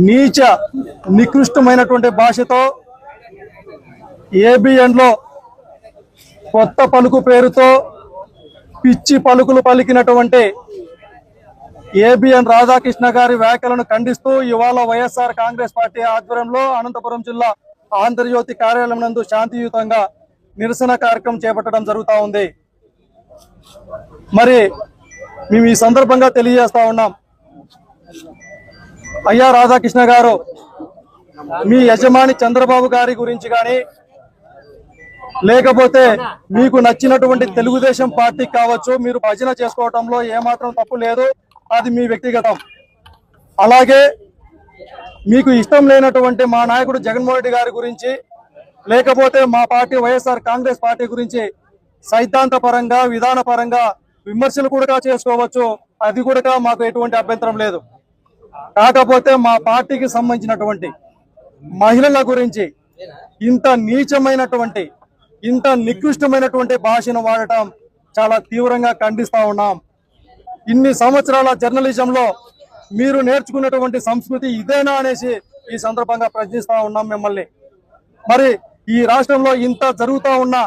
నీచ నికృష్టమైనటువంటి భాషతో ఏబిఎన్లో కొత్త పలుకు పేరుతో పిచ్చి పలుకులు పలికినటువంటి ఏబిఎన్ రాధాకృష్ణ గారి వ్యాఖ్యలను ఖండిస్తూ ఇవాళ వైఎస్ఆర్ కాంగ్రెస్ పార్టీ ఆధ్వర్యంలో అనంతపురం జిల్లా ఆంధ్రజ్యోతి కార్యాలయం నందు శాంతియుతంగా నిరసన కార్యక్రమం చేపట్టడం జరుగుతూ ఉంది. మరి మేము ఈ సందర్భంగా తెలియజేస్తా ఉన్నాం, అయ్యా రాధాకృష్ణ గారు, మీ యజమాని చంద్రబాబు గారి గురించి కానీ లేకపోతే మీకు నచ్చినటువంటి తెలుగుదేశం పార్టీకి కావచ్చు, మీరు భజన చేసుకోవడంలో ఏమాత్రం తప్పు లేదు, అది మీ వ్యక్తిగతం. అలాగే మీకు ఇష్టం లేనటువంటి మా నాయకుడు జగన్మోహన్ రెడ్డి గారి గురించి లేకపోతే మా పార్టీ వైఎస్ఆర్ కాంగ్రెస్ పార్టీ గురించి సైద్ధాంతపరంగా విధానపరంగా విమర్శలు కూడా చేసుకోవచ్చు, అది కూడా మాకు ఎటువంటి అభ్యంతరం లేదు. కాకపోతే మా పార్టీకి సంబంధించినటువంటి మహిళల గురించి ఇంత నీచమైనటువంటి ఇంత నికృష్టమైనటువంటి భాషను వాడటం చాలా తీవ్రంగా ఖండిస్తా ఉన్నాం. ఇన్ని సంవత్సరాల జర్నలిజంలో మీరు నేర్చుకున్నటువంటి సంస్కృతి ఇదేనా అనేసి ఈ సందర్భంగా ప్రశ్నిస్తా ఉన్నాం మిమ్మల్ని. మరి ఈ రాష్ట్రంలో ఇంత జరుగుతూ ఉన్న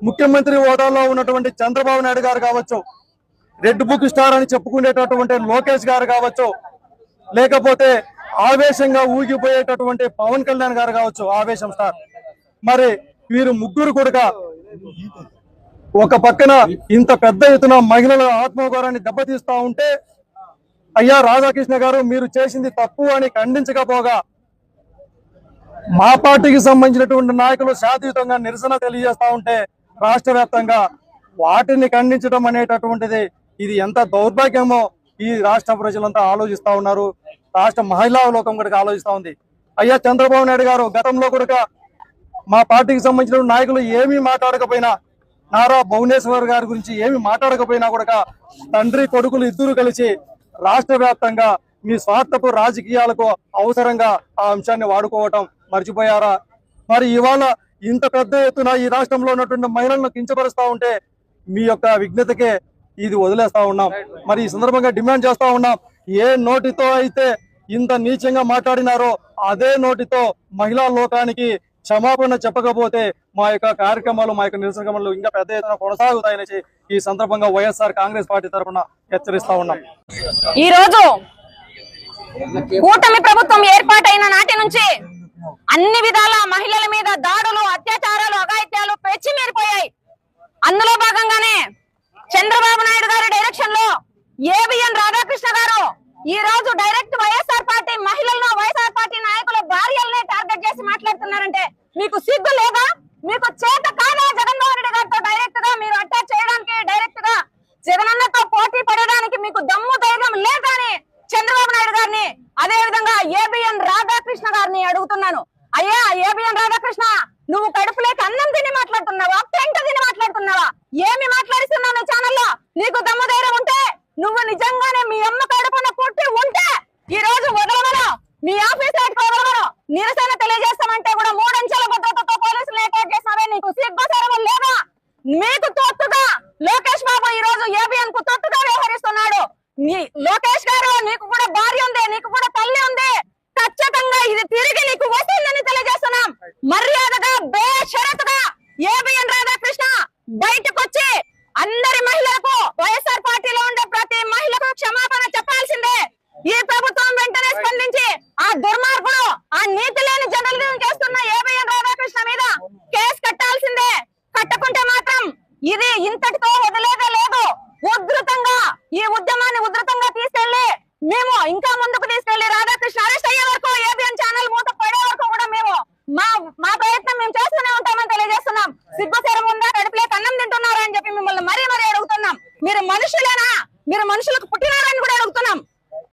ముఖ్యమంత్రి హోదాలో ఉన్నటువంటి చంద్రబాబు నాయుడు గారు కావచ్చు, రెడ్ బుక్ స్టార్ అని చెప్పుకునేటటువంటి లోకేష్ గారు కావచ్చు, లేకపోతే ఆవేశంగా ఊగిపోయేటటువంటి పవన్ కళ్యాణ్ గారు కావచ్చు, ఆవేశం స్టార్, మరి వీరు ముగ్గురు కూడా ఒక పక్కన ఇంత పెద్ద ఎత్తున మహిళల ఆత్మగౌరవాన్ని దెబ్బతీస్తా ఉంటే, అయ్యా రాధాకృష్ణ గారు మీరు చేసింది తప్పు అని ఖండించకపోగా మా పార్టీకి సంబంధించినటువంటి నాయకులు శాంతియుతంగా నిరసన తెలియజేస్తా ఉంటే రాష్ట్ర వ్యాప్తంగా వాటిని ఖండించడం అనేటటువంటిది ఇది ఎంత దౌర్భాగ్యమో ఈ రాష్ట్ర ప్రజలంతా ఆలోచిస్తా ఉన్నారు. రాష్ట్ర మహిళా లోకం కూడా ఆలోచిస్తా ఉంది. అయ్యా చంద్రబాబు నాయుడు గారు గతంలో కూడా మా పార్టీకి సంబంధించిన నాయకులు ఏమీ మాట్లాడకపోయినా, నారా భువనేశ్వర్ గారి గురించి ఏమి మాట్లాడకపోయినా కూడా తండ్రి కొడుకులు ఇద్దరు కలిసి రాష్ట్ర వ్యాప్తంగా మీ స్వార్థపు రాజకీయాలకు అవసరంగా ఆ అంశాన్ని వాడుకోవటం మర్చిపోయారా? మరి ఇవాళ ఇంత పెద్ద ఎత్తున ఈ రాష్ట్రంలో ఉన్నటువంటి మహిళలను కించపరుస్తా ఉంటే మీ యొక్క విఘ్నతకే ఇది వదిలేస్తా ఉన్నాం. మరి ఈ సందర్భంగా డిమాండ్ చేస్తా ఉన్నాం, ఏ నోటితో అయితే ఇంత నీచంగా మాట్లాడినారో అదే నోటితో మహిళా లోకానికి క్షమాపణ చెప్పకపోతే మా యొక్క కార్యక్రమాలు, మా యొక్క నిరసన క్రమాలు ఇంకా పెద్ద ఎత్తున కొనసాగుతాయనేసి ఈ సందర్భంగా వైఎస్ఆర్ కాంగ్రెస్ పార్టీ తరఫున హెచ్చరిస్తా ఉన్నాం. ఈ రోజు కూటమి ప్రభుత్వం ఏర్పాటైన నాటి నుంచి అన్ని విధాల మహిళల మీద దాడులు, అత్యాచారాలు, అఘాయిత్యాలు పెచ్చిమీరిపోయాయి. అందులో భాగంగానే చంద్రబాబు నాయుడు గారి డైరెక్షన్ లో ఏబిఎన్ రాధాకృష్ణ గారు ఈ రోజు డైరెక్ట్ వైఎస్ఆర్ పార్టీ మహిళలను, వైఎస్ఆర్ పార్టీ నాయకుల భార్యలనే టార్గెట్ చేసి మాట్లాడుతున్నారంటే మీకు సిగ్గు లేదా? మీకు చేత కాదా జగన్మోహన్ రెడ్డి గారితో డైరెక్ట్ గా మీరు అటాక్ చేయడానికి, డైరెక్ట్ గా జగనన్నతో పోటీ పడడానికి మీకు దమ్ము ధైర్యం లేదా అని చంద్రబాబు నాయుడు గారిని, అదే విధంగా ఏబిఎన్ రాధాకృష్ణ గారిని అడుగుతున్నాను. అయ్యా ఏబిఎన్ రాధాకృష్ణ, నువ్వు కడుపులేక అన్నం తిని మాట్లాడుతున్నావా, పెంట తిని మాట్లాడుతున్నావా? ఏమి మాట్లాడిస్తున్నావు నీ ఛానల్లో? నీకు దమ్ము ధైర్యం ఉంటే నువ్వు నిజంగానే మీ అమ్మ కడుపున పుట్టి ఉంటే ఈ రోజు వదలమను, మీ ఆఫీస్ వదలమను, నిరసన తెలియజేస్తామంటే కూడా 3 అంచెల భద్రతతో పోలీసులు ఏర్పాటు చేస్తావే, నీకు సిగ్గుసరము లేదా? మీకు తొత్తుగా లోకేష్ బాబు ఈ రోజు ఏబిఎన్ కు తొత్తుగా వ్యవహరిస్తున్నాడు. లోకేష్ గారు, నీకు కూడా భార్య ఉంది, నీకు కూడా తల్లి ఉంది, ఖచ్చితంగా ఇది తిరిగి నీకు వస్తుందని తెలియజేస్తున్నాం. మర్యాదగా బేషరతుగా ఏబిఎన్ రాధాకృష్ణ బయటకు వచ్చి అందరి మహిళలకు, వైఎస్ఆర్ పార్టీలో ఉండే ప్రతి మహిళకు క్షమాపణ చెప్పాల్సిందే. ఈ ప్రభుత్వం వెంటనే స్పందించి ఆ దుర్మార్గుడు, ఆ నీతి లేని జర్నలిజం చేస్తున్న ఏబిఎన్ రాధాకృష్ణ మీద కేసు కట్టాల్సిందే. కట్టకుంటే మాత్రం ఇది ఇంతటితో వదిలేదే లేదు. ఉధృతంగా ఈ ఉద్యమాన్ని ఉధృతంగా తీసుకెళ్లి మేము ఇంకా ముందుకు తీసుకెళ్లి రాధాకృష్ణ అరెస్ట్ అయ్యే వరకు, ఏబిఎన్ ఛానల్ మూత పడే వరకు కూడా మేము మాతో